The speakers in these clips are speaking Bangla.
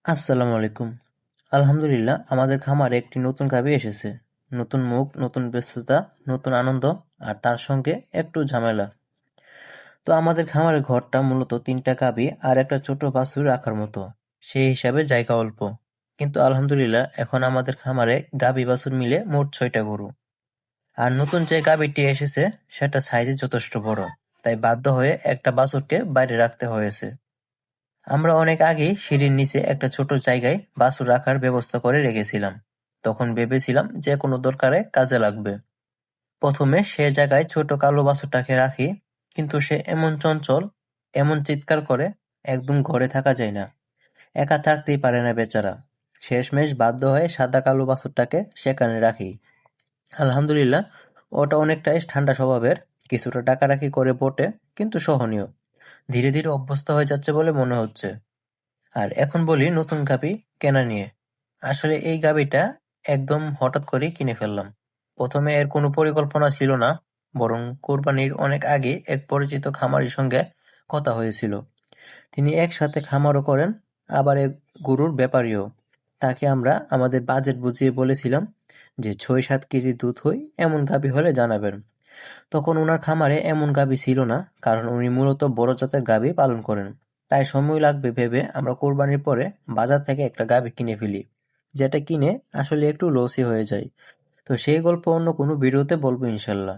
আসসালামু আলাইকুম। আলহামদুলিল্লাহ আমাদের খামারে একটি নতুন গাভী এসেছে। নতুন মুখ, নতুন ব্যস্ততা, নতুন আনন্দ আর তার সঙ্গে একটু ঝামেলা। তো আমাদের খামারের ঘরটা মূলত ৩টা গাভী আর একটা ছোট বাছুর রাখার মতো। সেই হিসাবে জায়গা অল্প। কিন্তু আলহামদুলিল্লাহ এখন আমাদের খামারে গাভী বাছুর মিলে মোট ৬টা গরু। আর নতুন যে গাভীটি এসেছে সেটা সাইজে যথেষ্ট বড়। তাই বাধ্য হয়ে একটা বাছুরকে বাইরে রাখতে হয়েছে। আমরা অনেক আগেই সিঁড়ির নিচে একটা ছোট জায়গায় বাছুর রাখার ব্যবস্থা করে রেখেছিলাম। তখন ভেবেছিলাম যে কোনো দরকারে কাজে লাগবে। প্রথমে সে জায়গায় ছোট কালো বাছুরটাকে রাখি, কিন্তু সে এমন চঞ্চল, এমন চিৎকার করে, একদম ঘরে থাকা যায় না। একা থাকতেই পারে না বেচারা। শেষমেশ বাধ্য হয়ে সাদা কালো বাছুরটাকে সেখানে রাখি। আলহামদুলিল্লাহ, ওটা অনেকটাই ঠান্ডা স্বভাবের, কিছুটা ডাকাডাকি করে বটে, কিন্তু সহনীয়। ধীরে ধীরে অভ্যস্ত হয়ে যাচ্ছে বলে মনে হচ্ছে। আর এখন বলি নতুন গাভী কেনা নিয়ে। আসলে এই গাভীটা একদম হঠাৎ করেই কিনে ফেললাম। প্রথমে এর কোনো পরিকল্পনা ছিল না, বরং কোরবানির অনেক আগে এক পরিচিত খামারির সঙ্গে কথা হয়েছিল। তিনি একসাথে খামারও করেন, আবার এক গরুর ব্যাপারীও। তাকে আমরা আমাদের বাজেট বুঝিয়ে বলেছিলাম যে ৬-৭ কেজি দুধ হয় এমন গাভী হলে জানাবেন। তখন উনার খামারে এমন গাভী ছিল না, কারণ উনি মূলত বড় জাতের গাভী পালন করেন। তাই সময় লাগবে ভেবে আমরা কোরবানির পরে বাজার থেকে একটা গাভী কিনে ফেলি, যেটা কিনে আসলে একটু লসই হয়ে যায়। তো সেই গল্প অন্য কোনো ভিডিওতে বলবো ইনশাল্লাহ।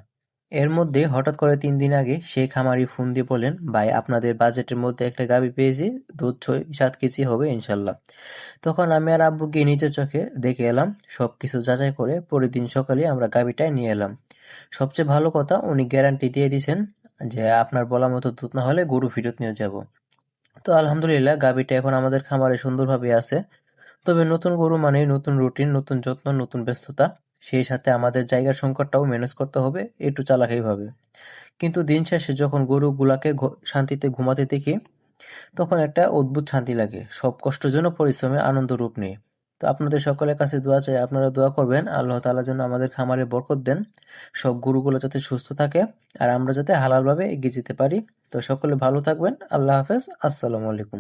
এর মধ্যে হঠাৎ করে ৩ দিন আগে সেই খামারি ফোন দিয়ে বলেন, ভাই আপনাদের বাজেটের মধ্যে একটা গাভী পেয়েছি, দুধ ৬-৭ কেজি হবে ইনশাল্লাহ। তখন আমি আর আব্বু গিয়ে নিজের চোখে দেখে এলাম। সবকিছু যাচাই করে পরের দিন সকালে আমরা গাভীটা নিয়ে এলাম। সবচেয়ে ভালো কথা, উনি গ্যারান্টি দিয়ে দিছেন যে আপনার বলা মতো দুধ না হলে গরু ফেরত নিয়ে যাব। তো আলহামদুলিল্লাহ গাভীটা এখন আমাদের খামারে সুন্দরভাবে আছে। তবে নতুন গরু মানেই নতুন রুটিন, নতুন যত্ন, নতুন ব্যস্ততা। সেই সাথে আমাদের জায়গার সংকটটাও ম্যানেজ করতে হবে একটু চালাকিভাবে। কিন্তু দিন শেষে যখন গরুগুলাকে শান্তিতে ঘুমাতে দেখি, তখন একটা অদ্ভুত শান্তি লাগে। সব কষ্ট যেন পরিশ্রমের আনন্দ রূপ নেয়। তো আপনাদের সকলের কাছে দোয়া চাই, আপনারা দোয়া করবেন আল্লাহ তাআলা যেন আমাদের খামারে বরকত দেন, সব গরুগুলো যাতে সুস্থ থাকে, আর আমরা যাতে হালালভাবে এগিয়ে যেতে পারি। তো সকলে ভালো থাকবেন। আল্লাহ হাফেজ। আসসালামু আলাইকুম।